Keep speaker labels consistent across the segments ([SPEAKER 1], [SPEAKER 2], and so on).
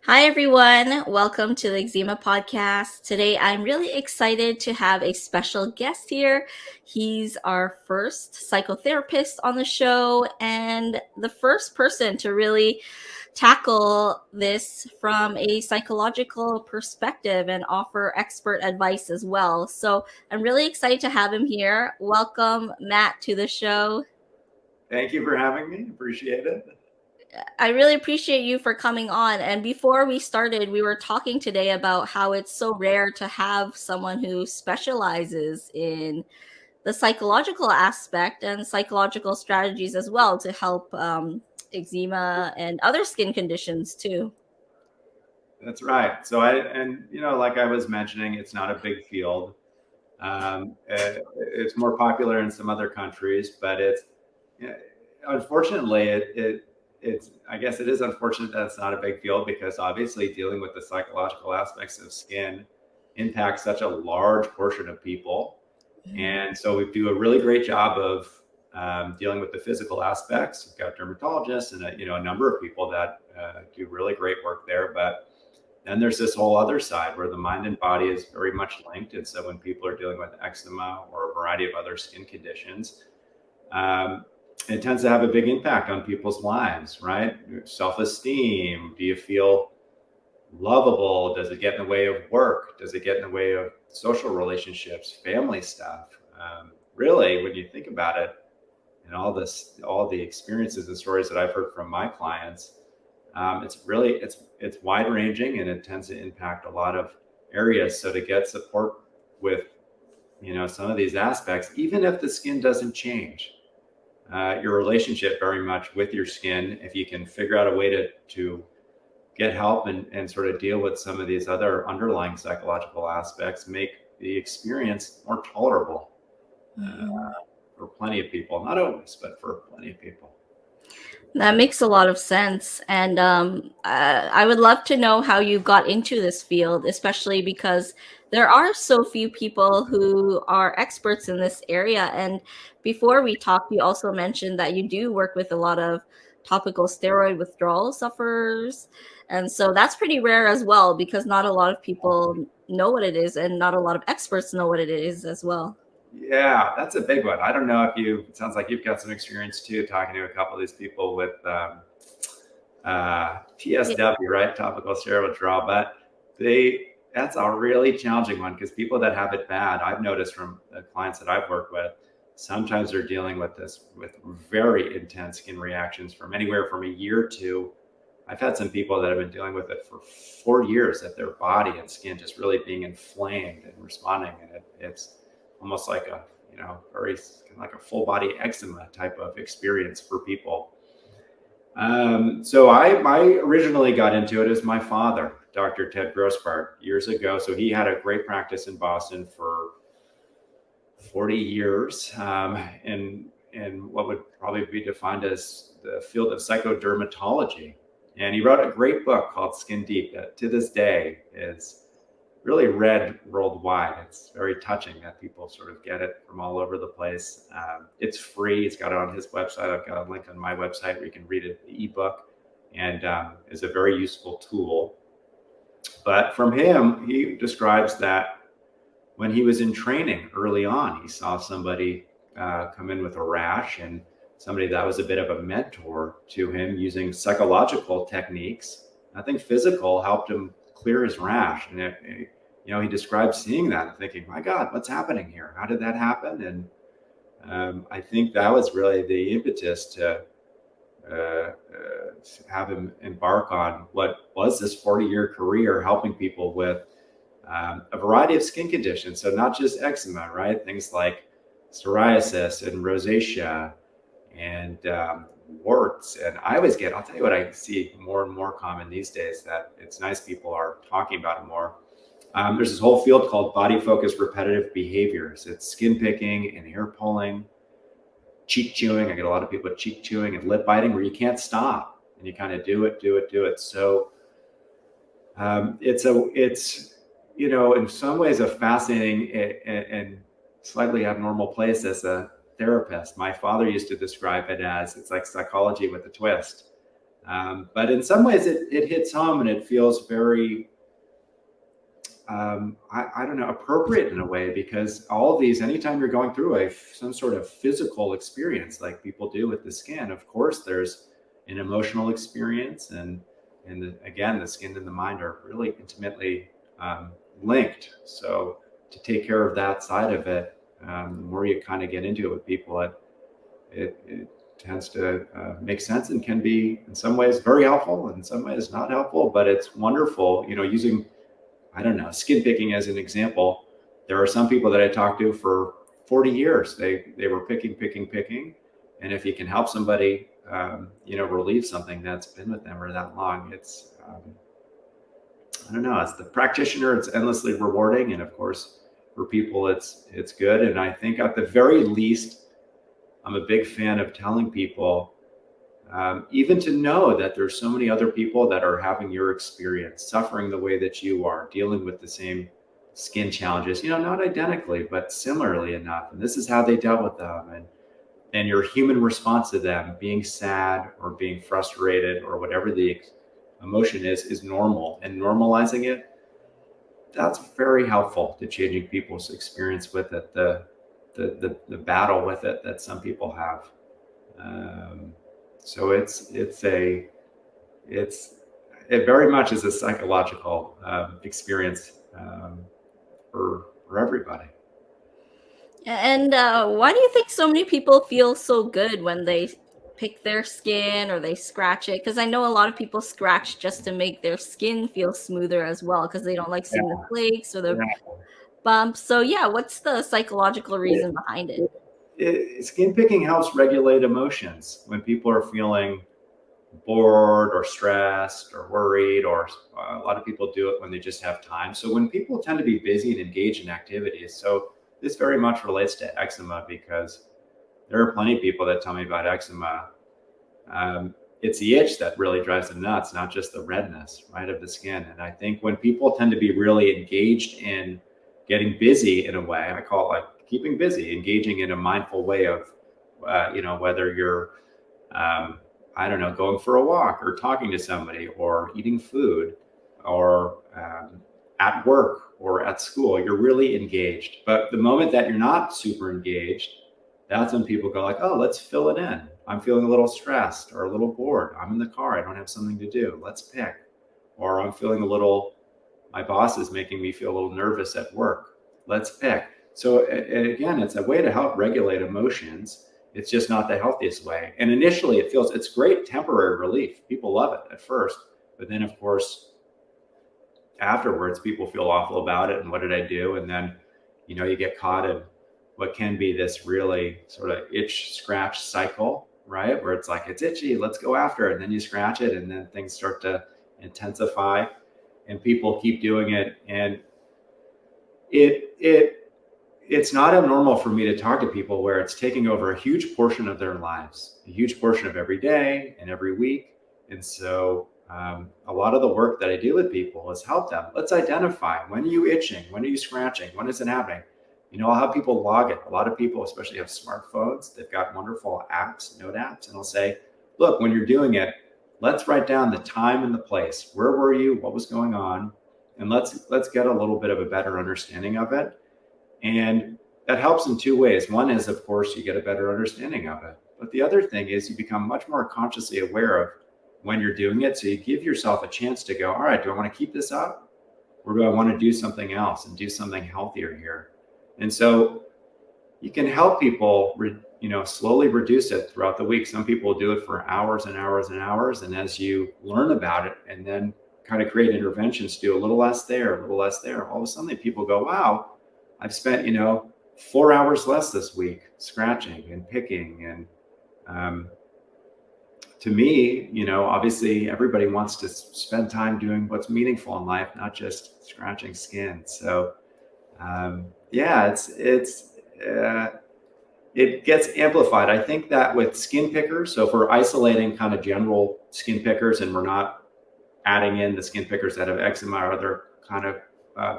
[SPEAKER 1] Hi, everyone. Welcome to the Eczema Podcast. Today, I'm really excited to have a special guest here. He's our first psychotherapist on the show and the first person to really tackle this from a psychological perspective and offer expert advice as well. So, I'm really excited to have him here. Welcome, Matt, to the show.
[SPEAKER 2] Thank you for having me. Appreciate it.
[SPEAKER 1] I really appreciate you for coming on. And before we started, we were talking today about how it's so rare to have someone who specializes in the psychological aspect and psychological strategies as well to help eczema and other skin conditions too.
[SPEAKER 2] That's right. So like I was mentioning, it's not a big field. It's more popular in some other countries, but unfortunately, I guess it is unfortunate that it's not a big field because obviously dealing with the psychological aspects of skin impacts such a large portion of people. And so we do a really great job of dealing with the physical aspects. We've got dermatologists and a number of people that do really great work there. But then there's this whole other side where the mind and body is very much linked. And so when people are dealing with eczema or a variety of other skin conditions, it tends to have a big impact on people's lives, right? Self-esteem. Do you feel lovable? Does it get in the way of work? Does it get in the way of social relationships, family stuff? Really, when you think about it, and all the experiences and stories that I've heard from my clients, it's wide ranging and it tends to impact a lot of areas. So to get support with, some of these aspects, even if the skin doesn't change, your relationship very much with your skin, if you can figure out a way to get help and sort of deal with some of these other underlying psychological aspects, make the experience more tolerable for plenty of people. Not always, but for plenty of people.
[SPEAKER 1] That makes a lot of sense. And I would love to know how you got into this field, especially because there are so few people who are experts in this area. And before we talked, you also mentioned that you do work with a lot of topical steroid withdrawal sufferers. And so that's pretty rare as well, because not a lot of people know what it is and not a lot of experts know what it is as well.
[SPEAKER 2] Yeah, that's a big one. I don't know if it sounds like you've got some experience too, talking to a couple of these people with TSW, right? Topical steroid withdrawal. But that's a really challenging one because people that have it bad, I've noticed from the clients that I've worked with, sometimes they're dealing with very intense skin reactions from anywhere from a year to, I've had some people that have been dealing with it for 4 years, that their body and skin just really being inflamed and responding. And it's almost like very like a full body eczema type of experience for people. So I originally got into it as my father, Dr. Ted Grossbart, years ago. So he had a great practice in Boston for 40 years in what would probably be defined as the field of psychodermatology. And he wrote a great book called Skin Deep that to this day is really read worldwide. It's very touching that people sort of get it from all over the place. It's free. He's got it on his website. I've got a link on my website where you can read it, the ebook, and is a very useful tool. But from him, he describes that when he was in training early on, he saw somebody come in with a rash, and somebody that was a bit of a mentor to him using psychological techniques. Nothing physical helped him clear his rash. And he described seeing that and thinking, my God, what's happening here? How did that happen? And I think that was really the impetus to have him embark on what was this 40-year career helping people with a variety of skin conditions. So not just eczema, right? Things like psoriasis and rosacea and warts. And I'll tell you what I see more and more common these days, that it's nice people are talking about it more. There's this whole field called body focused repetitive behaviors. It's skin picking and hair pulling, cheek chewing. I get a lot of people with cheek chewing and lip biting where you can't stop and you kind of do it. So it's in some ways a fascinating and slightly abnormal place as a therapist. My father used to describe it as, it's like psychology with a twist. But in some ways it hits home and it feels very, I don't know, appropriate in a way, because all of these, anytime you're going through some sort of physical experience like people do with the skin, of course, there's an emotional experience, and again, the skin and the mind are really intimately linked. So to take care of that side of it, the more you kind of get into it with people, it tends to make sense and can be in some ways very helpful, and in some ways not helpful, but it's wonderful, using, I don't know, skin picking as an example. There are some people that I talked to for 40 years. They were picking. And if you can help somebody, relieve something that's been with them for that long, it's, I don't know, as the practitioner, it's endlessly rewarding. And of course, for people, it's good. And I think at the very least, I'm a big fan of telling people, even to know that there's so many other people that are having your experience, suffering the way that you are, dealing with the same skin challenges, not identically, but similarly enough. And this is how they dealt with them. And your human response to them, being sad or being frustrated or whatever the emotion is normal. And normalizing it, that's very helpful to changing people's experience with it, the battle with it that some people have. So it very much is a psychological experience for everybody.
[SPEAKER 1] And why do you think so many people feel so good when they pick their skin or they scratch it? Because I know a lot of people scratch just to make their skin feel smoother as well, because they don't like seeing the flakes or the bumps. So yeah, what's the psychological reason behind it?
[SPEAKER 2] Skin picking helps regulate emotions when people are feeling bored or stressed or worried, or a lot of people do it when they just have time. So when people tend to be busy and engaged in activities, so this very much relates to eczema, because there are plenty of people that tell me about eczema. It's the itch that really drives them nuts, not just the redness, right, of the skin. And I think when people tend to be really engaged in getting busy in a way, I call it like keeping busy, engaging in a mindful way of, whether you're, I don't know, going for a walk or talking to somebody or eating food or at work or at school, you're really engaged. But the moment that you're not super engaged, that's when people go like, oh, let's fill it in. I'm feeling a little stressed or a little bored. I'm in the car. I don't have something to do. Let's pick. Or I'm feeling my boss is making me feel a little nervous at work. Let's pick. So again, it's a way to help regulate emotions. It's just not the healthiest way. And initially it's great temporary relief. People love it at first, but then of course, afterwards, people feel awful about it. And what did I do? And then, you get caught in what can be this really sort of itch scratch cycle, right? Where it's like, it's itchy, let's go after it. And then you scratch it and then things start to intensify and people keep doing it. And it's not abnormal for me to talk to people where it's taking over a huge portion of their lives, a huge portion of every day and every week. And so a lot of the work that I do with people is help them. Let's identify, when are you itching? When are you scratching? When is it happening? I'll have people log it. A lot of people, especially have smartphones. They've got wonderful apps, note apps, and I'll say, look, when you're doing it, let's write down the time and the place. Where were you? What was going on? And let's get a little bit of a better understanding of it. And that helps in two ways. One is, of course, you get a better understanding of it. But the other thing is you become much more consciously aware of when you're doing it. So you give yourself a chance to go, all right, do I want to keep this up? Or do I want to do something else and do something healthier here? And so you can help people, slowly reduce it throughout the week. Some people do it for hours and hours and hours. And as you learn about it and then kind of create interventions, do a little less there, a little less there, all of a sudden people go, wow, I've spent, 4 hours less this week scratching and picking. And to me, obviously everybody wants to spend time doing what's meaningful in life, not just scratching skin. So it gets amplified. I think that with skin pickers, so if we're isolating kind of general skin pickers and we're not adding in the skin pickers that have eczema or other kind of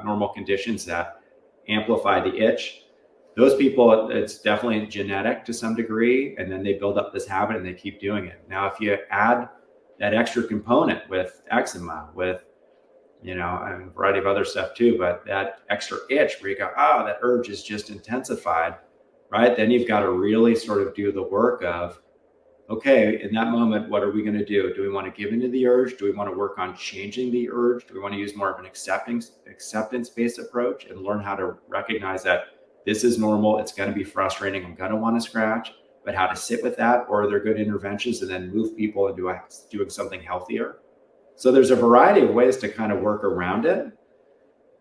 [SPEAKER 2] normal conditions that amplify the itch, those people, it's definitely genetic to some degree, and then they build up this habit and they keep doing it. Now, if you add that extra component with eczema, with, and a variety of other stuff too, but that extra itch where you go, oh, that urge is just intensified, right? Then you've got to really sort of do the work of, okay, in that moment, what are we going to do? Do we want to give into the urge? Do we want to work on changing the urge? Do we want to use more of an acceptance-based approach and learn how to recognize that this is normal, it's going to be frustrating, I'm going to want to scratch, but how to sit with that? Or are there good interventions and then move people into doing something healthier? So there's a variety of ways to kind of work around it.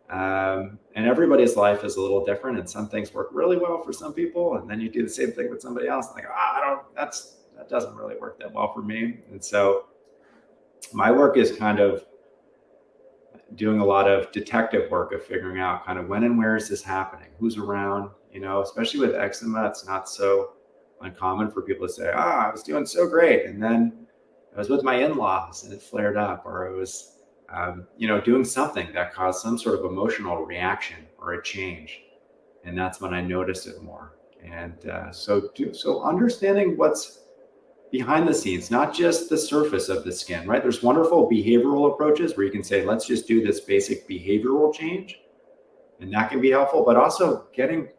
[SPEAKER 2] And everybody's life is a little different, and some things work really well for some people, and then you do the same thing with somebody else, and that doesn't really work that well for me. And so my work is kind of doing a lot of detective work of figuring out kind of when and where is this happening, who's around, especially with eczema. It's not so uncommon for people to say, I was doing so great, and then I was with my in-laws and it flared up, or I was doing something that caused some sort of emotional reaction or a change, and that's when I noticed it more. And so understanding what's behind the scenes, not just the surface of the skin, right? There's wonderful behavioral approaches where you can say, let's just do this basic behavioral change, and that can be helpful, but also getting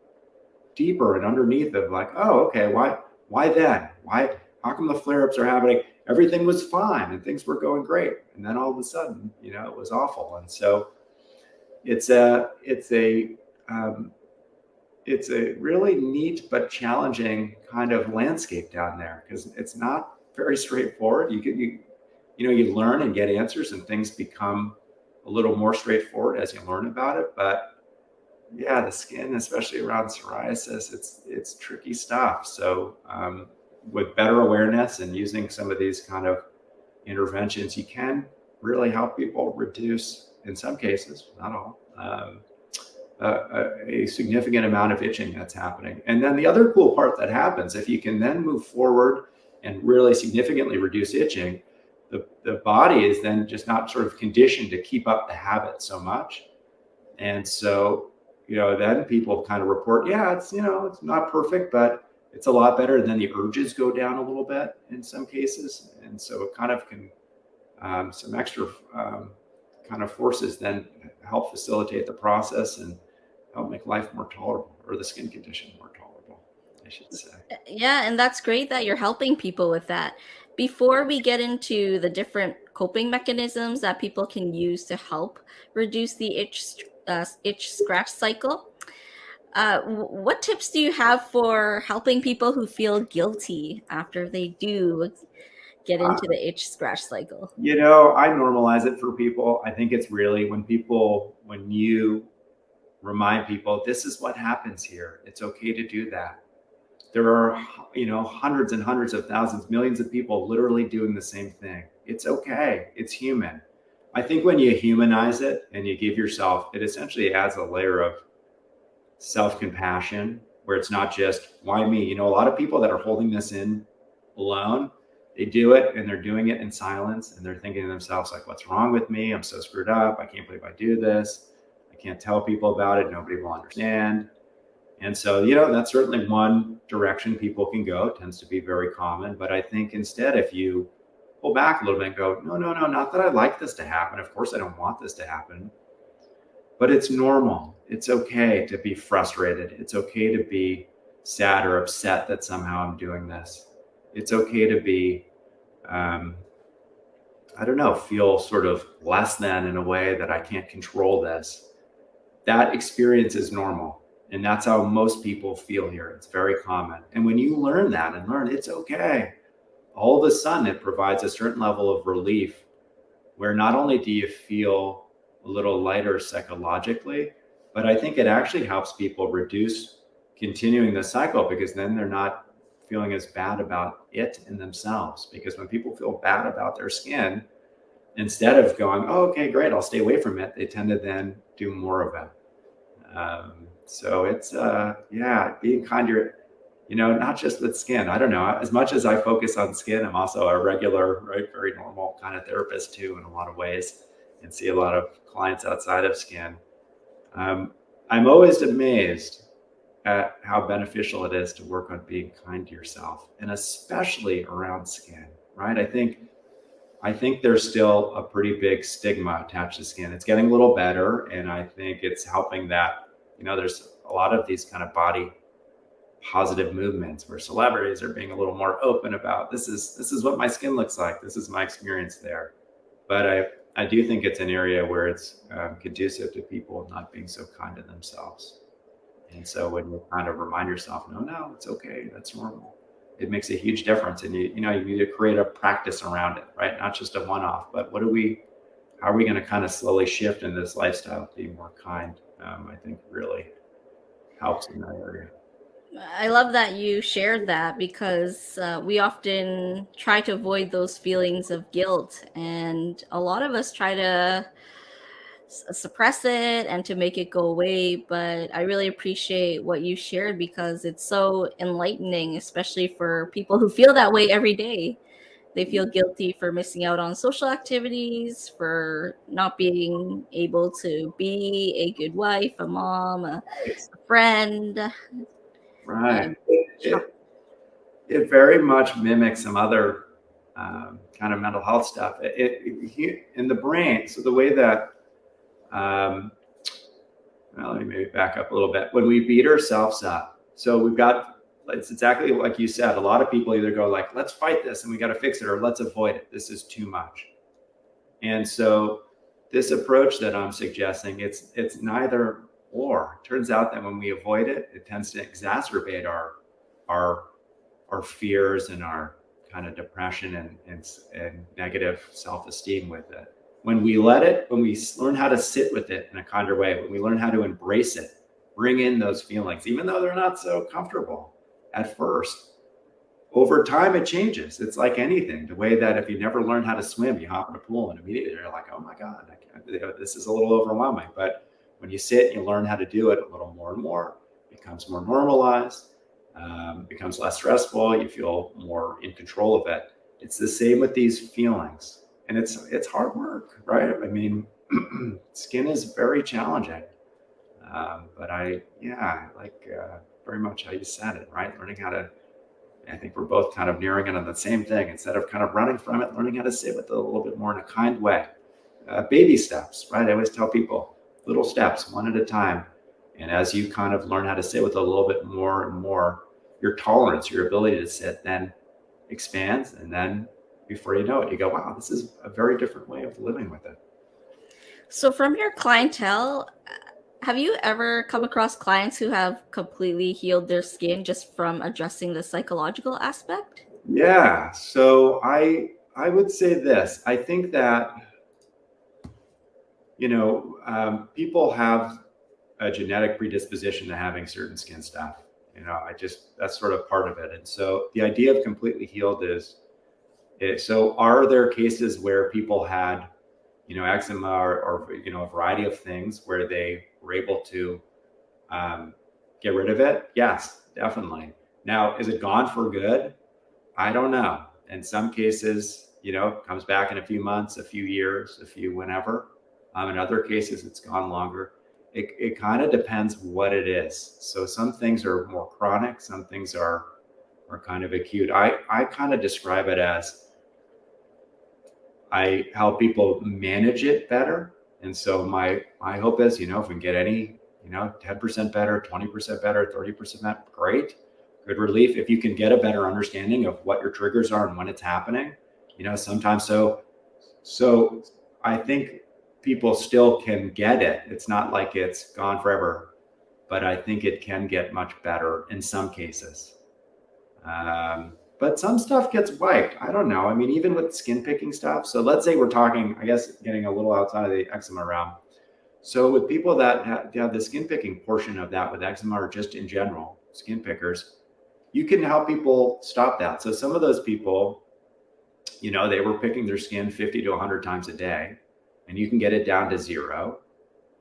[SPEAKER 2] deeper and underneath of like, oh, okay, why then? How come the flare-ups are happening? Everything was fine and things were going great, and then all of a sudden, it was awful. And so it's a really neat but challenging kind of landscape down there, because it's not very straightforward. You learn and get answers, and things become a little more straightforward as you learn about it. But yeah, the skin, especially around psoriasis, it's tricky stuff. So with better awareness and using some of these kind of interventions, you can really help people reduce, in some cases, not all, a significant amount of itching that's happening. And then the other cool part that happens, if you can then move forward and really significantly reduce itching, the body is then just not sort of conditioned to keep up the habit so much. And so, then people kind of report, it's not perfect, but it's a lot better. And then the urges go down a little bit in some cases. And so it kind of can, some extra kind of forces then help facilitate the process and help make life more tolerable, or the skin condition more tolerable, I should say.
[SPEAKER 1] Yeah, and that's great that you're helping people with that. Before we get into the different coping mechanisms that people can use to help reduce the itch scratch cycle, what tips do you have for helping people who feel guilty after they do get into the itch scratch cycle?
[SPEAKER 2] I normalize it for people. I think it's really when you remind people, this is what happens here, it's okay to do that. There are, hundreds and hundreds of thousands, millions of people literally doing the same thing. It's okay. It's human. I think when you humanize it and you give yourself, it essentially adds a layer of self-compassion, where it's not just, why me? A lot of people that are holding this in alone, they do it and they're doing it in silence, and they're thinking to themselves like, what's wrong with me? I'm so screwed up. I can't believe I do this. I can't tell people about it. Nobody will understand. And so, that's certainly one direction people can go. It tends to be very common. But I think instead, if you pull back a little bit and go, no, not that I'd like this to happen. Of course, I don't want this to happen. But it's normal. It's okay to be frustrated. It's okay to be sad or upset that somehow I'm doing this. It's okay to be, feel sort of less than, in a way that I can't control this. That experience is normal. And that's how most people feel here. It's very common. And when you learn that and learn it's okay, all of a sudden it provides a certain level of relief, where not only do you feel a little lighter psychologically, but I think it actually helps people reduce continuing the cycle, because then they're not feeling as bad about it in themselves. Because when people feel bad about their skin, instead of going, oh, okay, great, I'll stay away from it, they tend to then do more of it. So it's, being kind to not just with skin. I don't know, as much as I focus on skin, I'm also a regular, right, very normal kind of therapist too, in a lot of ways, and see a lot of clients outside of skin. I'm always amazed at how beneficial it is to work on being kind to yourself, and especially around skin, right? I think I think there's still a pretty big stigma attached to skin. It's getting a little better, and I think it's helping that, there's a lot of these kind of body positive movements where celebrities are being a little more open about this is what my skin looks like. This is my experience there. But I do think it's an area where it's conducive to people not being so kind to themselves. And so when you kind of remind yourself, no, it's okay, that's normal, it makes a huge difference. And you need to create a practice around it, right? Not just a one-off, but how are we going to kind of slowly shift in this lifestyle to be more kind? I think really helps in that area.
[SPEAKER 1] I love that you shared that, because we often try to avoid those feelings of guilt, and a lot of us try to suppress it and to make it go away. But I really appreciate what you shared, because it's so enlightening, especially for people who feel that way every day. They feel guilty for missing out on social activities, for not being able to be a good wife, a mom, a friend.
[SPEAKER 2] Right. It very much mimics some other kind of mental health stuff. In the brain. So the way that, well, let me maybe back up a little bit. When we beat ourselves up, so it's exactly like you said. A lot of people either go like, let's fight this and we got to fix it, or let's avoid it. This is too much. And so this approach that I'm suggesting, it's neither or. It turns out that when we avoid it, it tends to exacerbate our fears and our kind of depression and negative self-esteem with it. When we learn how to sit with it in a kinder way, when we learn how to embrace it, bring in those feelings, even though they're not so comfortable at first, over time it changes. It's like anything. The way that if you never learned how to swim, you hop in a pool and immediately you're like, oh my God, this is a little overwhelming. But when you sit and you learn how to do it a little more and more, it becomes more normalized, becomes less stressful. You feel more in control of it. It's the same with these feelings, and it's hard work, right? I mean, skin is very challenging, but I like very much how you said it, right? Learning how to. I think we're both kind of nearing it on the same thing. Instead of kind of running from it, learning how to sit with it a little bit more in a kind way. Baby steps, right? I always tell people, little steps, one at a time. And as you kind of learn how to sit with it a little bit more and more, your tolerance, your ability to sit then expands. And then before you know it, you go, wow, this is a very different way of living with it.
[SPEAKER 1] So from your clientele, have you ever come across clients who have completely healed their skin just from addressing the psychological aspect?
[SPEAKER 2] Yeah. So I would say this. I think that, people have a genetic predisposition to having certain skin stuff. That's sort of part of it. And so the idea of completely healed so are there cases where people had, eczema or a variety of things where they were able to get rid of it? Yes, definitely. Now, is it gone for good? I don't know. In some cases, it comes back in a few months, a few years, whenever. In other cases, it's gone longer. It kind of depends what it is. So some things are more chronic. Some things are kind of acute. I kind of describe it as I help people manage it better. And so my hope is, if we can get any, 10% better, 20% better, 30% better, great. Good relief. If you can get a better understanding of what your triggers are and when it's happening, sometimes. So I think people still can get it. It's not like it's gone forever, but I think it can get much better in some cases. But some stuff gets wiped. I don't know. I mean, even with skin picking stuff. So let's say we're talking, I guess, getting a little outside of the eczema realm. So with people that have the skin picking portion of that with eczema, or just in general, skin pickers, you can help people stop that. So some of those people, they were picking their skin 50 to 100 times a day, and you can get it down to 0.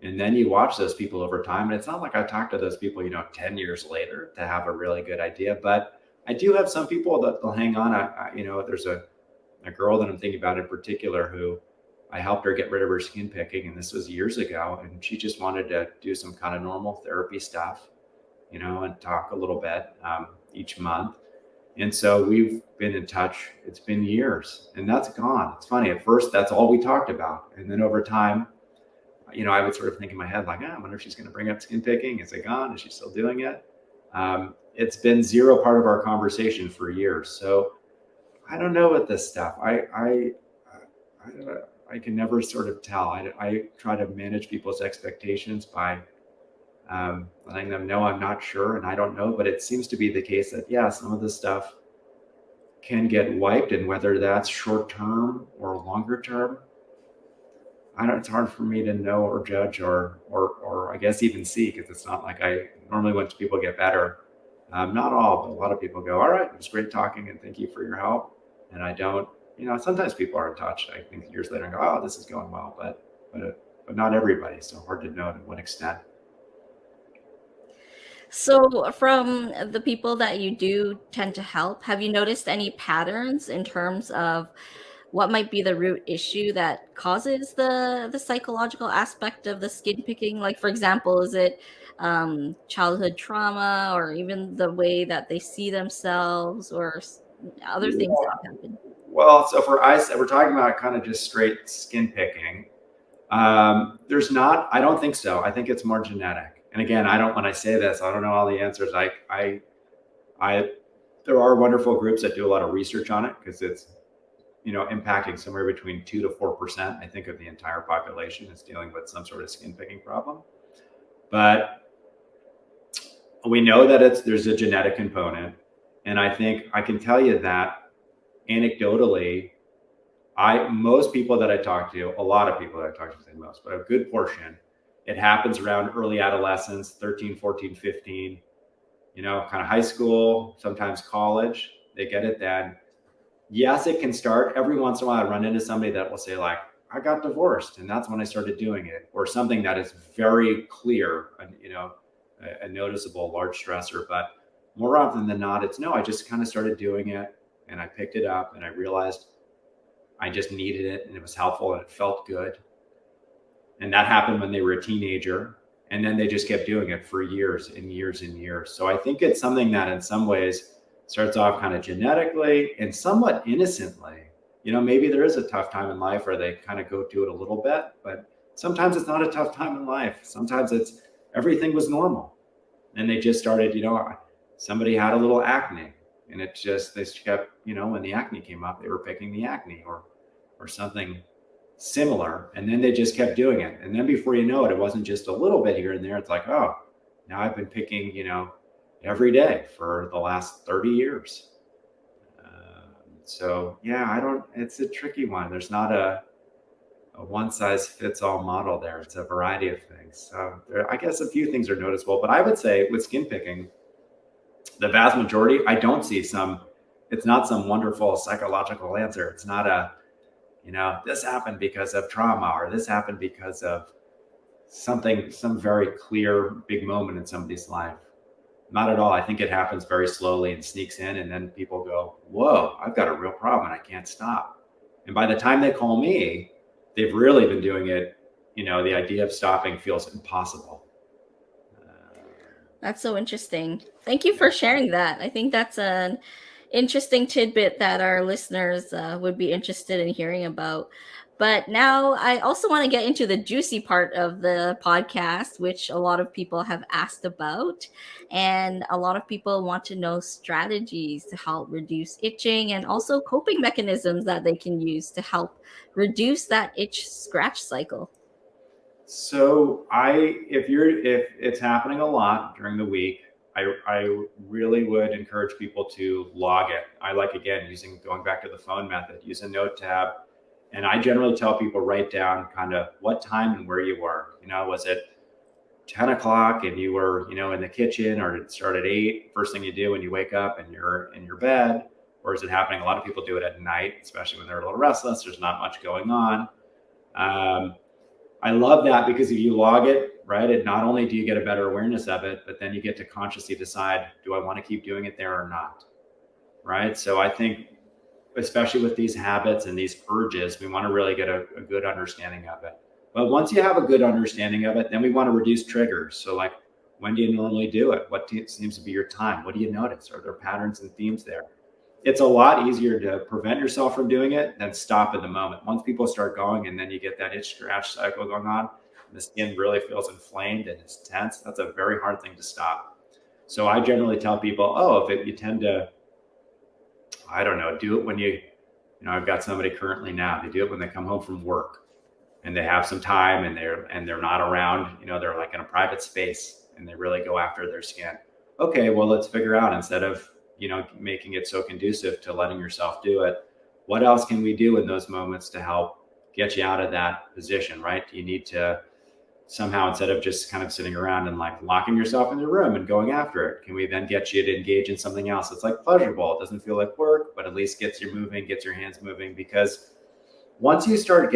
[SPEAKER 2] And then you watch those people over time. And it's not like I talk to those people, 10 years later to have a really good idea. But I do have some people that will hang on. There's a girl that I'm thinking about in particular who I helped her get rid of her skin picking. And this was years ago. And she just wanted to do some kind of normal therapy stuff, and talk a little bit each month. And so we've been in touch. It's been years, and that's gone. It's funny. At first, that's all we talked about. And then over time, I would sort of think in my head, like, I wonder if she's going to bring up skin picking. Is it gone? Is she still doing it? It's been zero part of our conversation for years. So I don't know with this stuff. I can never sort of tell. I try to manage people's expectations by letting them know I'm not sure and I don't know. But it seems to be the case that, yeah, some of this stuff can get wiped, and whether that's short term or longer term, it's hard for me to know or judge or I guess even see, because it's not like I normally, when people get better, not all, but a lot of people go, all right, it was great talking and thank you for your help. And I don't, sometimes people are in touch, I think years later, and go, oh, this is going well, but not everybody. So hard to know to what extent.
[SPEAKER 1] So, from the people that you do tend to help, have you noticed any patterns in terms of what might be the root issue that causes the psychological aspect of the skin picking? Like, for example, is it childhood trauma, or even the way that they see themselves, or other things that have happened?
[SPEAKER 2] Well, so for us, we're talking about kind of just straight skin picking. There's not, I don't think so. I think it's more genetic. And again, when I say this, I don't know all the answers. There are wonderful groups that do a lot of research on it, because it's, impacting somewhere between 2 to 4%, I think, of the entire population is dealing with some sort of skin picking problem. But we know that there's a genetic component. And I think I can tell you that anecdotally, most people that I talk to, a lot of people that I talk to, say most, but a good portion, it happens around early adolescence, 13, 14, 15, kind of high school, sometimes college. They get it then. Yes, it can start. Every once in a while, I run into somebody that will say, like, I got divorced, and that's when I started doing it, or something that is very clear, a noticeable large stressor. But more often than not, it's no, I just kind of started doing it, and I picked it up, and I realized I just needed it, and it was helpful, and it felt good. And that happened when they were a teenager, and then they just kept doing it for years and years and years. So I think it's something that in some ways starts off kind of genetically and somewhat innocently. Maybe there is a tough time in life where they kind of go do it a little bit, but sometimes it's not a tough time in life. Sometimes it's everything was normal, and they just started, somebody had a little acne, and they kept, when the acne came up, they were picking the acne or something similar, and then they just kept doing it. And then before you know it, it wasn't just a little bit here and there. It's like, oh, now I've been picking, every day for the last 30 years. So yeah, it's a tricky one. There's not a one size fits all model there. It's a variety of things. So I guess a few things are noticeable, but I would say with skin picking, the vast majority, I don't see it's not some wonderful psychological answer. It's not this happened because of trauma, or this happened because of some very clear big moment in somebody's life. Not at all. I think it happens very slowly and sneaks in, and then people go, whoa, I've got a real problem and I can't stop. And by the time they call me, they've really been doing it. The idea of stopping feels impossible.
[SPEAKER 1] That's so interesting. Thank you for sharing that. I think that's an interesting tidbit that our listeners would be interested in hearing about. But now I also want to get into the juicy part of the podcast, which a lot of people have asked about. And a lot of people want to know strategies to help reduce itching, and also coping mechanisms that they can use to help reduce that itch scratch cycle.
[SPEAKER 2] So if it's happening a lot during the week, I really would encourage people to log it. I like, again, going back to the phone method, use a note tab. And I generally tell people, write down kind of what time and where you were. Was it 10 o'clock and you were, in the kitchen, or did it start at 8? First thing you do when you wake up and you're in your bed? Or is it happening? A lot of people do it at night, especially when they're a little restless. There's not much going on. I love that, because if you log it, right, it not only do you get a better awareness of it, but then you get to consciously decide, do I want to keep doing it there or not? Right. So I think, especially with these habits and these urges, we want to really get a good understanding of it. But once you have a good understanding of it, then we want to reduce triggers. So when do you normally do it? What seems to be your time? What do you notice? Are there patterns and themes there? it's a lot easier to prevent yourself from doing it than stop in the moment. Once people start going and then you get that itch scratch cycle going on, and the skin really feels inflamed and it's tense, that's a very hard thing to stop. So I generally tell people, oh, you tend to, I don't know, do it when I've got somebody currently now, they do it when they come home from work and they have some time and they're not around, they're like in a private space and they really go after their skin. Okay, well, let's figure out, instead of, making it so conducive to letting yourself do it, what else can we do in those moments to help get you out of that position, right? You need to somehow, instead of just kind of sitting around and like locking yourself in the room and going after it, can we then get you to engage in something else that's like pleasurable? It doesn't feel like work, but at least gets you moving, gets your hands moving. Because once you start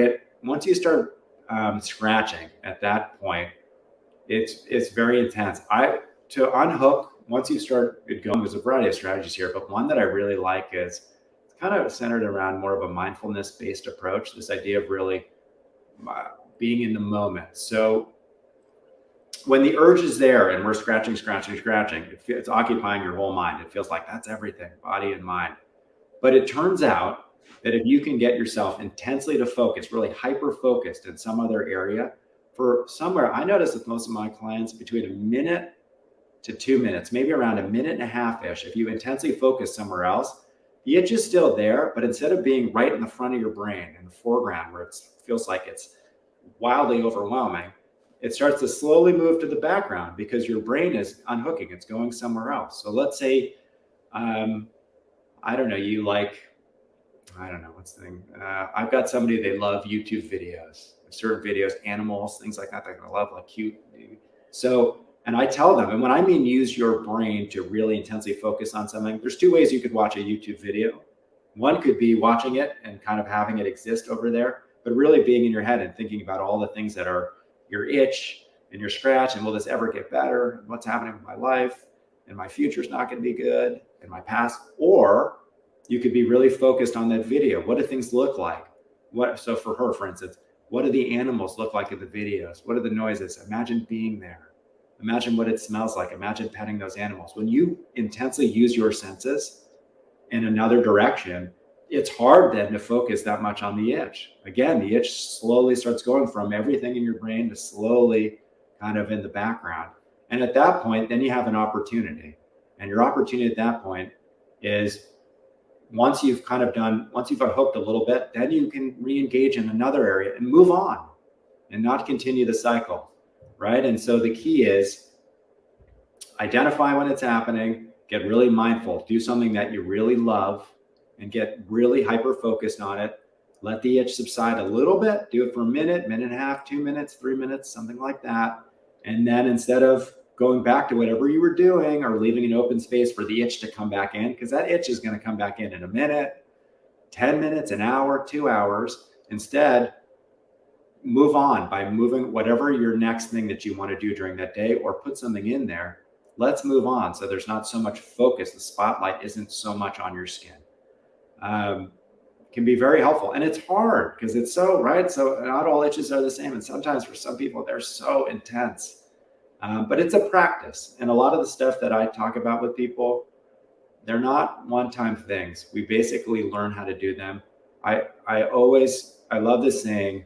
[SPEAKER 2] scratching at that point, it's very intense. To unhook, once you start it going, there's a variety of strategies here, but one that I really like is it's kind of centered around more of a mindfulness based approach. This idea of really being in the moment. So when the urge is there and we're scratching, it's occupying your whole mind. It feels like that's everything, body and mind. But it turns out that if you can get yourself intensely to focus, really hyper focused in some other area for somewhere, I notice with most of my clients between a minute to 2 minutes, maybe around a minute and a half-ish, if you intensely focus somewhere else, the itch is still there, but instead of being right in the front of your brain, in the foreground where it feels like it's wildly overwhelming, it starts to slowly move to the background because your brain is unhooking, it's going somewhere else. So let's say, what's the thing? I've got somebody, they love YouTube videos, certain videos, animals, things like that. They love like cute. And I tell them, and when I mean use your brain to really intensely focus on something, there's two ways you could watch a YouTube video. One could be watching it and kind of having it exist over there, but really being in your head and thinking about all the things that are your itch and your scratch, and will this ever get better? What's happening in my life? And my future's not going to be good, and my past. Or you could be really focused on that video. What do things look like? So for her, for instance, what do the animals look like in the videos? What are the noises? Imagine being there. Imagine what it smells like. Imagine petting those animals. When you intensely use your senses in another direction, it's hard then to focus that much on the itch. Again, the itch slowly starts going from everything in your brain to slowly kind of in the background. And at that point, then you have an opportunity. And your opportunity at that point is once you've unhooked a little bit, then you can re-engage in another area and move on and not continue the cycle, right? And so the key is identify when it's happening, get really mindful, do something that you really love and get really hyper-focused on it. Let the itch subside a little bit, do it for a minute, minute and a half, 2 minutes, 3 minutes, something like that. And then instead of going back to whatever you were doing or leaving an open space for the itch to come back in, because that itch is going to come back in a minute, 10 minutes, an hour, 2 hours. Instead, move on by moving whatever your next thing that you want to do during that day, or put something in there. Let's move on so there's not so much focus. The spotlight isn't so much on your skin. Can be very helpful. And it's hard because it's so, right? So not all itches are the same. And sometimes for some people, they're so intense. But it's a practice. And a lot of the stuff that I talk about with people, they're not one-time things. We basically learn how to do them. I love this saying,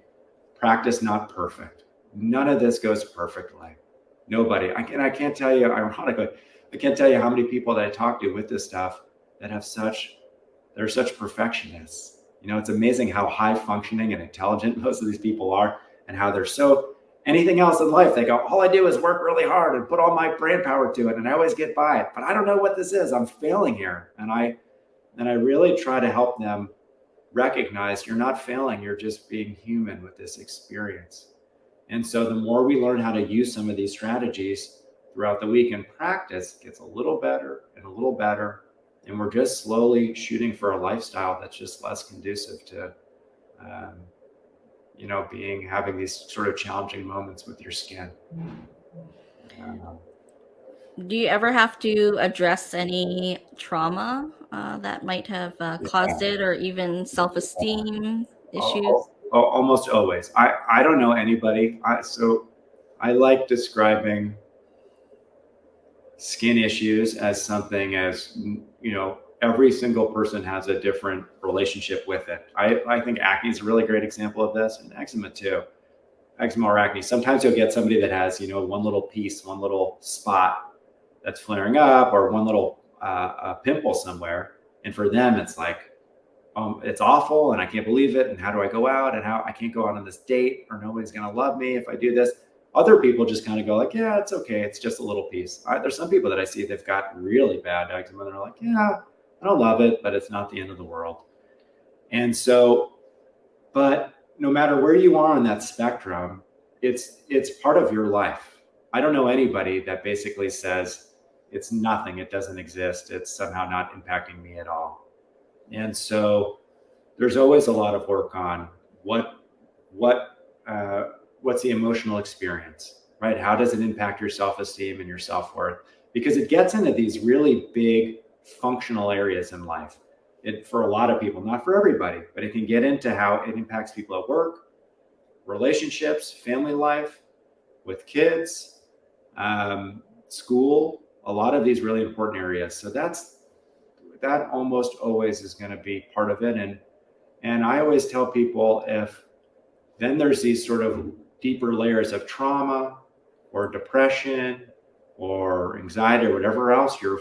[SPEAKER 2] practice not perfect. None of this goes perfectly. Nobody. I can't tell you, ironically, I can't tell you how many people that I talk to with this stuff that they're such perfectionists. It's amazing how high functioning and intelligent most of these people are, and how they're so anything else in life, they go, all I do is work really hard and put all my brain power to it, and I always get by it. But I don't know what this is. I'm failing here. And I really try to help them recognize you're not failing. You're just being human with this experience. And so the more we learn how to use some of these strategies throughout the week and practice, it gets a little better and a little better. And we're just slowly shooting for a lifestyle that's just less conducive to, having these sort of challenging moments with your skin.
[SPEAKER 1] Do you ever have to address any trauma that might have caused it, or even self-esteem issues?
[SPEAKER 2] Almost always. I don't know anybody. So I like describing skin issues as something as, every single person has a different relationship with it. I think acne is a really great example of this, and eczema too. Eczema or acne. Sometimes you'll get somebody that has, one little piece, one little spot that's flaring up, or one little pimple somewhere. And for them, it's like, it's awful, and I can't believe it. And how do I go out? And how I can't go out on this date, or nobody's going to love me if I do this. Other people just kind of go like, yeah, it's okay. It's just a little piece. There's some people that I see, they've got really bad eczema. And they're like, yeah, I don't love it, but it's not the end of the world. And so, but no matter where you are on that spectrum, it's part of your life. I don't know anybody that basically says it's nothing, it doesn't exist, it's somehow not impacting me at all. And so there's always a lot of work on what's the emotional experience, right? How does it impact your self-esteem and your self-worth? Because it gets into these really big functional areas in life. For a lot of people, not for everybody, but it can get into how it impacts people at work, relationships, family life, with kids, school, a lot of these really important areas. So that almost always is going to be part of it. And I always tell people, if then there's these sort of deeper layers of trauma or depression or anxiety or whatever else you're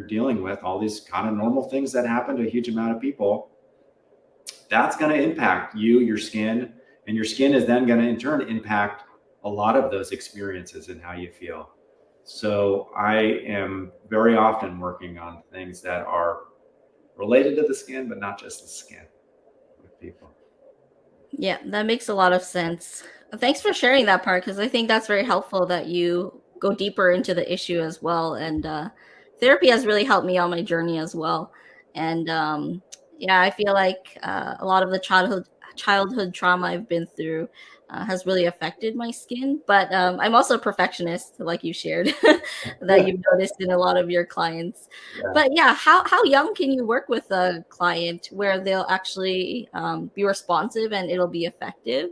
[SPEAKER 2] dealing with, all these kind of normal things that happen to a huge amount of people, that's going to impact you, your skin, and your skin is then going to in turn impact a lot of those experiences and how you feel. So I am very often working on things that are related to the skin, but not just the skin with people.
[SPEAKER 1] Yeah, that makes a lot of sense. Thanks for sharing that part, because I think that's very helpful that you go deeper into the issue as well. And therapy has really helped me on my journey as well. And yeah, I feel like a lot of the childhood trauma I've been through has really affected my skin. But I'm also a perfectionist, like you shared, that you've noticed in a lot of your clients.
[SPEAKER 2] Yeah.
[SPEAKER 1] But yeah, how young can you work with a client where they'll actually be responsive and it'll be effective?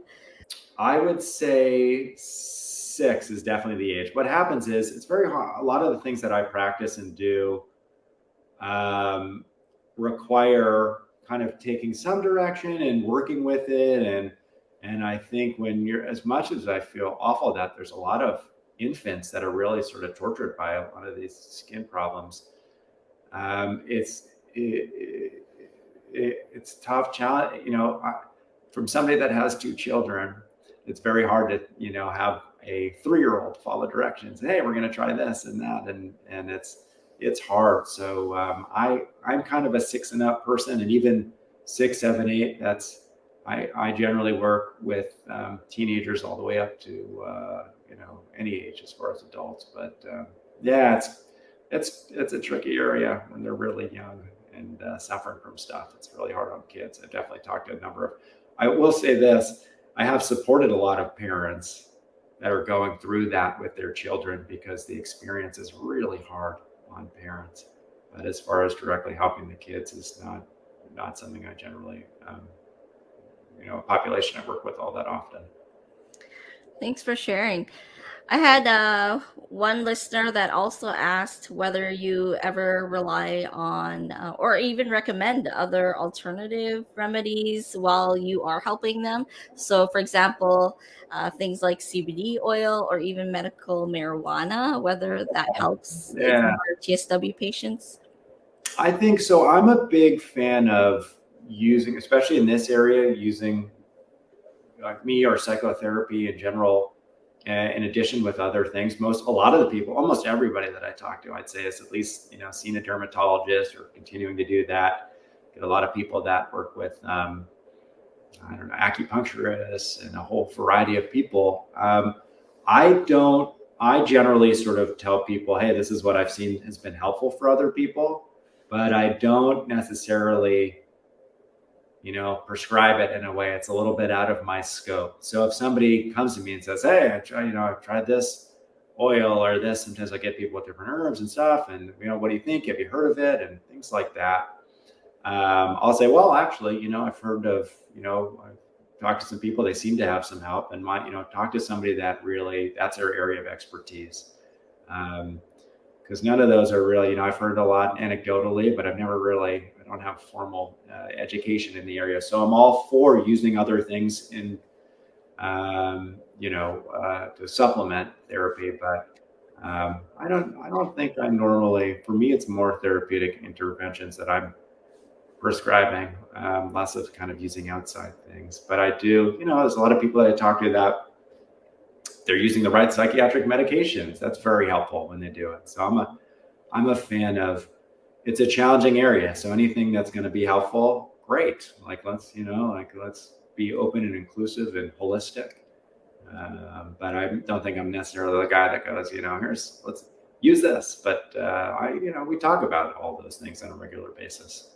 [SPEAKER 2] I would say 6 is definitely the age. What happens is it's very hard. A lot of the things that I practice and do require kind of taking some direction and working with it. And I think when you're, as much as I feel awful that there's a lot of infants that are really sort of tortured by a lot of these skin problems, it's tough challenge, from somebody that has 2 children, it's very hard to, have a 3-year-old follow directions. Hey, we're going to try this and that. And it's hard. So I'm kind of a 6 and up person, and even 6, 7, 8, I generally work with teenagers all the way up to, any age as far as adults. But yeah, it's a tricky area when they're really young and suffering from stuff. It's really hard on kids. I've definitely talked to a number of, I will say this, I have supported a lot of parents that are going through that with their children, because the experience is really hard on parents. But as far as directly helping the kids is not something I generally, a population I work with all that often.
[SPEAKER 1] Thanks for sharing. I had one listener that also asked whether you ever rely on or even recommend other alternative remedies while you are helping them. So, for example, things like CBD oil or even medical marijuana, whether that helps with
[SPEAKER 2] Yeah,
[SPEAKER 1] your TSW patients.
[SPEAKER 2] I think so. I'm a big fan of using, especially in this area, using like me or psychotherapy in general, in addition with other things. A lot of the people, almost everybody that I talk to, I'd say is at least, seen a dermatologist or continuing to do that. Get a lot of people that work with, acupuncturists and a whole variety of people. I generally sort of tell people, hey, this is what I've seen has been helpful for other people, but I don't necessarily, prescribe it in a way. It's a little bit out of my scope. So if somebody comes to me and says, hey, I've tried this oil or this, sometimes I get people with different herbs and stuff. And, what do you think? Have you heard of it? And things like that. I'll say, well, actually, I've heard of, I've talked to some people, they seem to have some help, and talk to somebody that really, that's their area of expertise. because none of those are really, I've heard a lot anecdotally, but I don't have formal education in the area. So I'm all for using other things to supplement therapy, but I don't think I'm normally, for me, it's more therapeutic interventions that I'm prescribing, less of kind of using outside things. But I do, there's a lot of people that I talk to that they're using the right psychiatric medications. That's very helpful when they do it. So I'm a fan of, it's a challenging area. So anything that's going to be helpful, great. Like let's be open and inclusive and holistic. But I don't think I'm necessarily the guy that goes, let's use this. But we talk about all those things on a regular basis.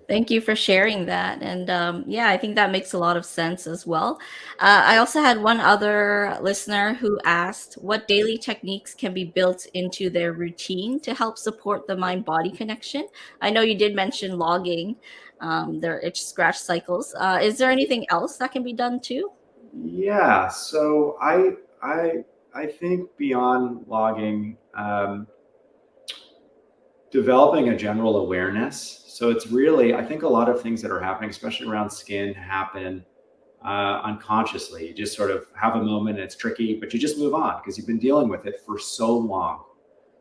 [SPEAKER 1] Thank you for sharing that. And yeah, I think that makes a lot of sense as well. I also had one other listener who asked what daily techniques can be built into their routine to help support the mind-body connection. I know you did mention logging their itch scratch cycles. Is there anything else that can be done too?
[SPEAKER 2] Yeah, so I think beyond logging, developing a general awareness. So it's really, I think a lot of things that are happening, especially around skin, happen unconsciously. You just sort of have a moment, and it's tricky, but you just move on because you've been dealing with it for so long.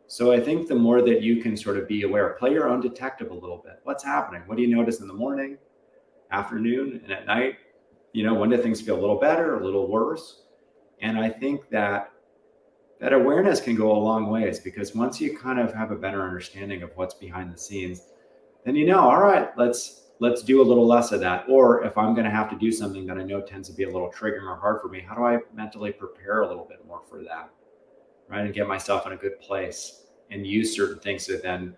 [SPEAKER 2] So I think the more that you can sort of be aware, play your own detective a little bit. What's happening? What do you notice in the morning, afternoon, and at night? When do things feel a little better, a little worse? And I think that awareness can go a long ways, because once you kind of have a better understanding of what's behind the scenes, then all right, let's do a little less of that. Or if I'm going to have to do something that I know tends to be a little triggering or hard for me, how do I mentally prepare a little bit more for that, right? And get myself in a good place and use certain things to then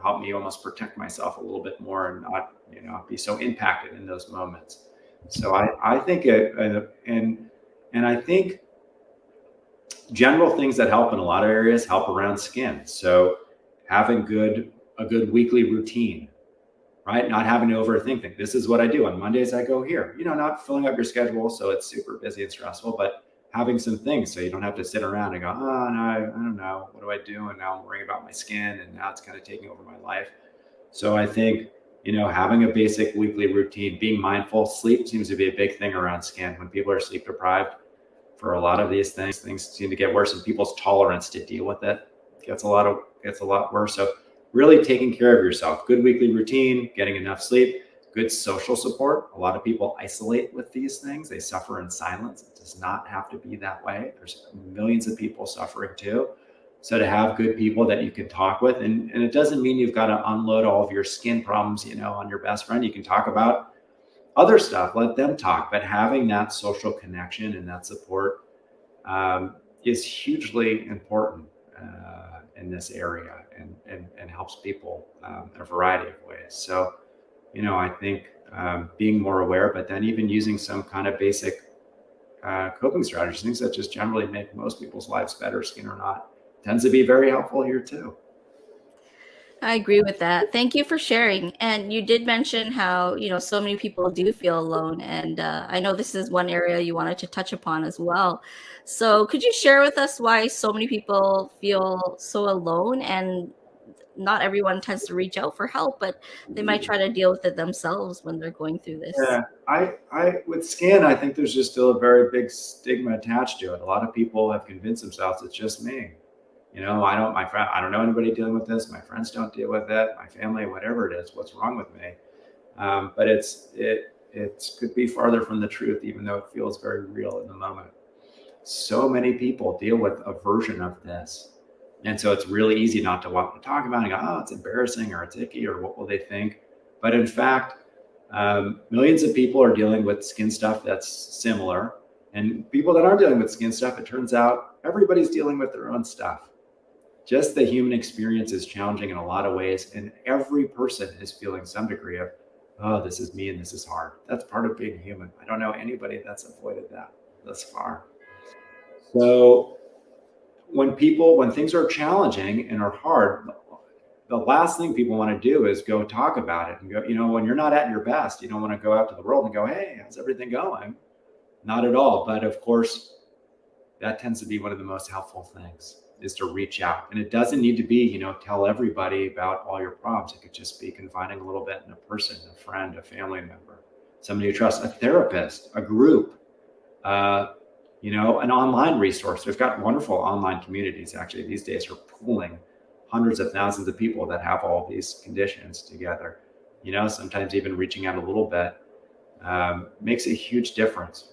[SPEAKER 2] help me almost protect myself a little bit more and not be so impacted in those moments. So I think I think general things that help in a lot of areas help around skin. So having a good weekly routine, right? Not having to overthink things. This is what I do. On Mondays, I go here, not filling up your schedule so it's super busy and stressful, but having some things so you don't have to sit around and go, oh, no, I don't know. What do I do? And now I'm worrying about my skin, and now it's kind of taking over my life. So I think, having a basic weekly routine, being mindful. Sleep seems to be a big thing around skin. When people are sleep deprived, for a lot of these things seem to get worse, and people's tolerance to deal with it gets a lot worse. So really taking care of yourself, good weekly routine, getting enough sleep, good social support. A lot of people isolate with these things. They suffer in silence. It does not have to be that way. There's millions of people suffering too. So to have good people that you can talk with, and it doesn't mean you've got to unload all of your skin problems, on your best friend. You can talk about other stuff, let them talk, but having that social connection and that support is hugely important in this area, and helps people in a variety of ways. So, I think being more aware, but then even using some kind of basic coping strategies, things that just generally make most people's lives better, skin or not, tends to be very helpful here too.
[SPEAKER 1] I agree with that. Thank you for sharing. And you did mention how, so many people do feel alone. And I know this is one area you wanted to touch upon as well. So could you share with us why so many people feel so alone? And not everyone tends to reach out for help, but they might try to deal with it themselves when they're going through this.
[SPEAKER 2] Yeah, I with skin, I think there's just still a very big stigma attached to it. A lot of people have convinced themselves it's just me. I don't know anybody dealing with this. My friends don't deal with it. My family, whatever it is, what's wrong with me? But it could be farther from the truth, even though it feels very real in the moment. So many people deal with a version of this. And so it's really easy not to want to talk about it and go, oh, it's embarrassing or it's icky or what will they think? But in fact, millions of people are dealing with skin stuff that's similar. And people that aren't dealing with skin stuff, it turns out everybody's dealing with their own stuff. Just the human experience is challenging in a lot of ways. And every person is feeling some degree of, oh, this is me and this is hard. That's part of being human. I don't know anybody that's avoided that thus far. So when things are challenging and are hard, the last thing people want to do is go talk about it and go, when you're not at your best, you don't want to go out to the world and go, hey, how's everything going? Not at all. But of course, that tends to be one of the most helpful things, is to reach out. And it doesn't need to be, tell everybody about all your problems. It could just be confiding a little bit in a person, a friend, a family member, somebody you trust, a therapist, a group, an online resource. They've got wonderful online communities actually these days are pooling hundreds of thousands of people that have all these conditions together. Sometimes even reaching out a little bit makes a huge difference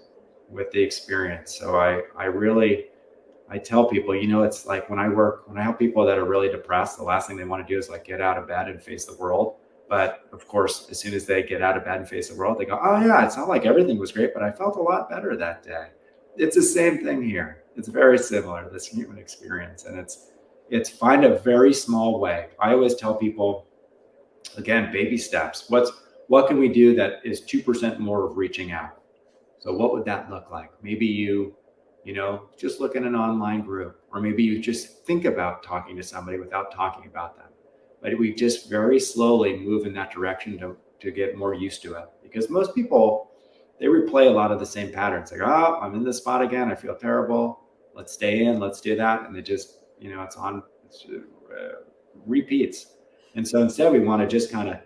[SPEAKER 2] with the experience. So I tell people, it's like when I help people that are really depressed, the last thing they want to do is like get out of bed and face the world. But of course, as soon as they get out of bed and face the world, they go, oh yeah, it's not like everything was great, but I felt a lot better that day. It's the same thing here. It's very similar, this human experience. And it's find a very small way. I always tell people, again, baby steps. What can we do that is 2% more of reaching out? So what would that look like? Maybe you just look in an online group, or maybe you just think about talking to somebody without talking about them. But we just very slowly move in that direction to get more used to it. Because most people, they replay a lot of the same patterns. Like, oh, I'm in this spot again. I feel terrible. Let's stay in. Let's do that. And they just, repeats. And so instead, we want to just kind of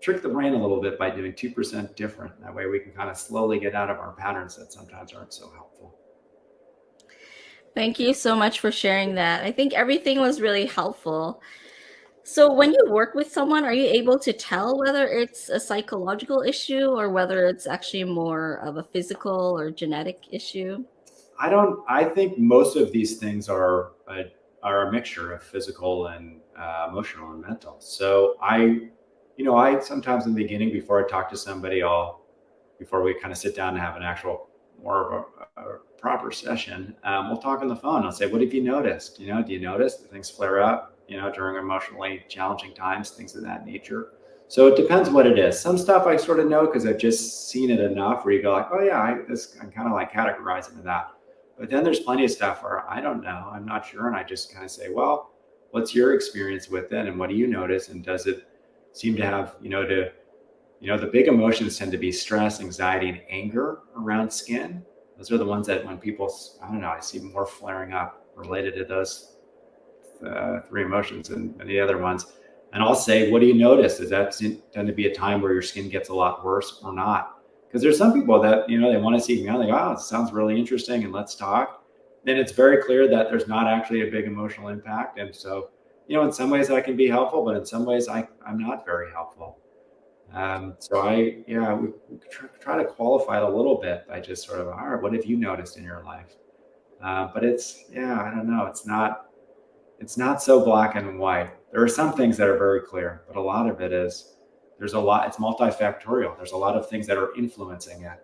[SPEAKER 2] trick the brain a little bit by doing 2% different. That way we can kind of slowly get out of our patterns that sometimes aren't so helpful.
[SPEAKER 1] Thank you so much for sharing that. I think everything was really helpful. So when you work with someone, are you able to tell whether it's a psychological issue or whether it's actually more of a physical or genetic issue?
[SPEAKER 2] I think most of these things are a mixture of physical and emotional and mental. So I sometimes in the beginning, before I talk to somebody, before we kind of sit down and have an actual more of a proper session, we'll talk on the phone. I'll say, what have you noticed? Do you notice that things flare up, during emotionally challenging times, things of that nature? So it depends what it is. Some stuff I sort of know because I've just seen it enough where you go like, oh yeah, I'm kind of like categorizing that. But then there's plenty of stuff where I don't know, I'm not sure. And I just kind of say, well, what's your experience with it? And what do you notice? And does it seem to have, the big emotions tend to be stress, anxiety, and anger around skin. Those are the ones that when people, I see more flaring up related to those three emotions and the other ones. And I'll say, what do you notice? Does that tend to be a time where your skin gets a lot worse or not? Because there's some people that, they want to see me. They go, oh, it sounds really interesting and let's talk. Then it's very clear that there's not actually a big emotional impact. And so, in some ways I can be helpful, but in some ways I'm not very helpful. So we try to qualify it a little bit by just sort of, all right, what have you noticed in your life? But I don't know. It's not so black and white. There are some things that are very clear, but a lot of it is, it's multifactorial. There's a lot of things that are influencing it.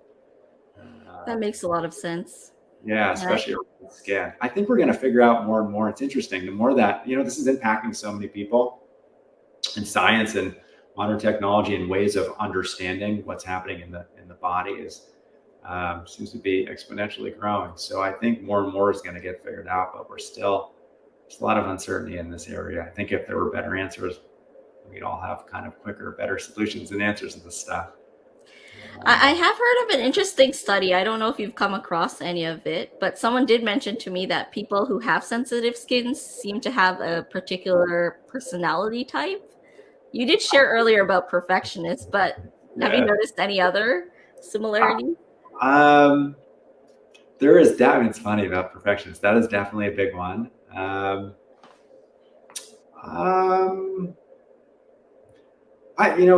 [SPEAKER 1] That makes a lot of sense.
[SPEAKER 2] Yeah, especially around skin. I think we're going to figure out more and more. It's interesting. The more that, this is impacting so many people, and science and modern technology and ways of understanding what's happening in the body seems to be exponentially growing. So I think more and more is going to get figured out, but there's a lot of uncertainty in this area. I think if there were better answers, we'd all have kind of quicker, better solutions and answers to this stuff.
[SPEAKER 1] I have heard of an interesting study. I don't know if you've come across any of it, but someone did mention to me that people who have sensitive skins seem to have a particular personality type. You did share earlier about perfectionists, but have you noticed any other similarities?
[SPEAKER 2] There is it's funny about perfectionists. That is definitely a big one.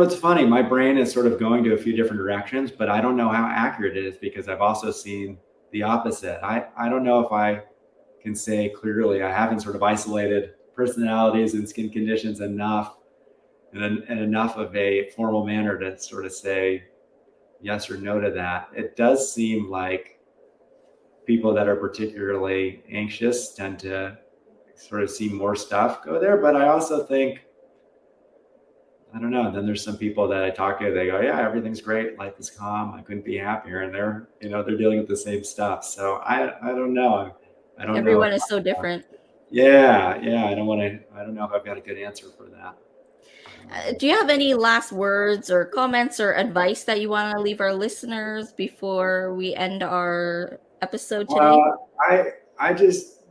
[SPEAKER 2] It's funny. My brain is sort of going to a few different directions, but I don't know how accurate it is because I've also seen the opposite. I don't know if I can say clearly. I haven't sort of isolated personalities and skin conditions enough in enough of a formal manner to sort of say yes or no to that. It does seem like people that are particularly anxious tend to sort of see more stuff go there. But I also think, I don't know. Then there's some people that I talk to, they go, yeah, everything's great. Life is calm. I couldn't be happier. And they're dealing with the same stuff. So I don't know. I don't know.
[SPEAKER 1] Everyone is so different.
[SPEAKER 2] Yeah. I don't know if I've got a good answer for that.
[SPEAKER 1] Do you have any last words or comments or advice that you want to leave our listeners before we end our episode today?
[SPEAKER 2] I just,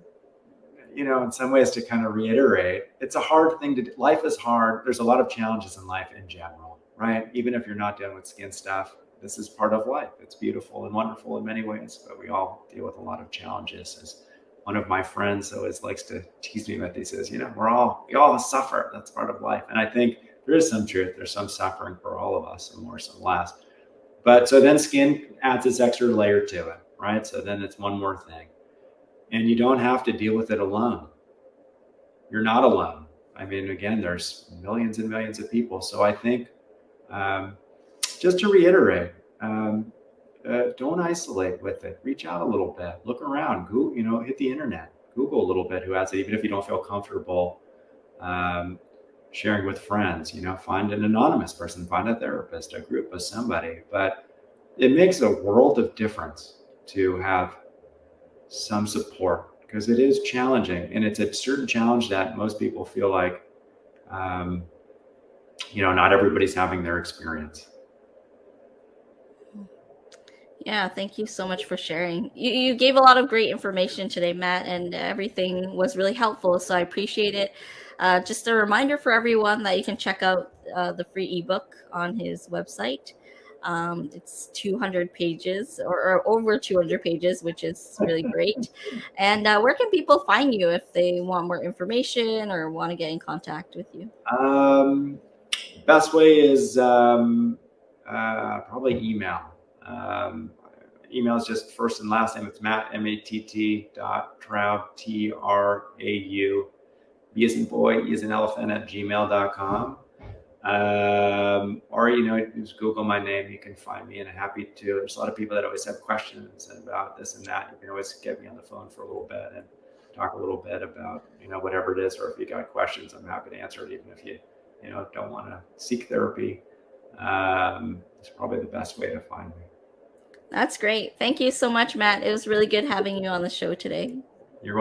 [SPEAKER 2] in some ways to kind of reiterate, it's a hard thing to do. Life is hard. There's a lot of challenges in life in general, right? Even if you're not dealing with skin stuff, this is part of life. It's beautiful and wonderful in many ways, but we all deal with a lot of challenges. As one of my friends always likes to tease me with, he says, we all suffer. That's part of life. And I think there is some truth. There's some suffering for all of us, some more, some less. But so then skin adds this extra layer to it, right? So then it's one more thing. And you don't have to deal with it alone. You're not alone. I mean, again, there's millions and millions of people. So I think, just to reiterate, don't isolate with it. Reach out a little bit. Look around. Google, hit the internet. Google a little bit who has it, even if you don't feel comfortable sharing with friends. Find an anonymous person, find a therapist, a group of somebody. But it makes a world of difference to have some support, because it is challenging, and it's a certain challenge that most people feel like, not everybody's having their experience.
[SPEAKER 1] Yeah, thank you so much for sharing. You gave a lot of great information today, Matt, and everything was really helpful, so I appreciate it. Just a reminder for everyone that you can check out the free ebook on his website. It's 200 pages or over 200 pages, which is really great. And where can people find you if they want more information or want to get in contact with you?
[SPEAKER 2] Best way is probably email. Email is just first and last name. It's Matt, matt.traub, TRAU, B as in boy, E as in elephant, @gmail.com. Or, just Google my name. You can find me, and I'm happy to. There's a lot of people that always have questions about this and that. You can always get me on the phone for a little bit and talk a little bit about, whatever it is, or if you got questions, I'm happy to answer it, even if you, don't want to seek therapy. It's probably the best way to find me.
[SPEAKER 1] That's great. Thank you so much, Matt. It was really good having you on the show today.
[SPEAKER 2] You're welcome.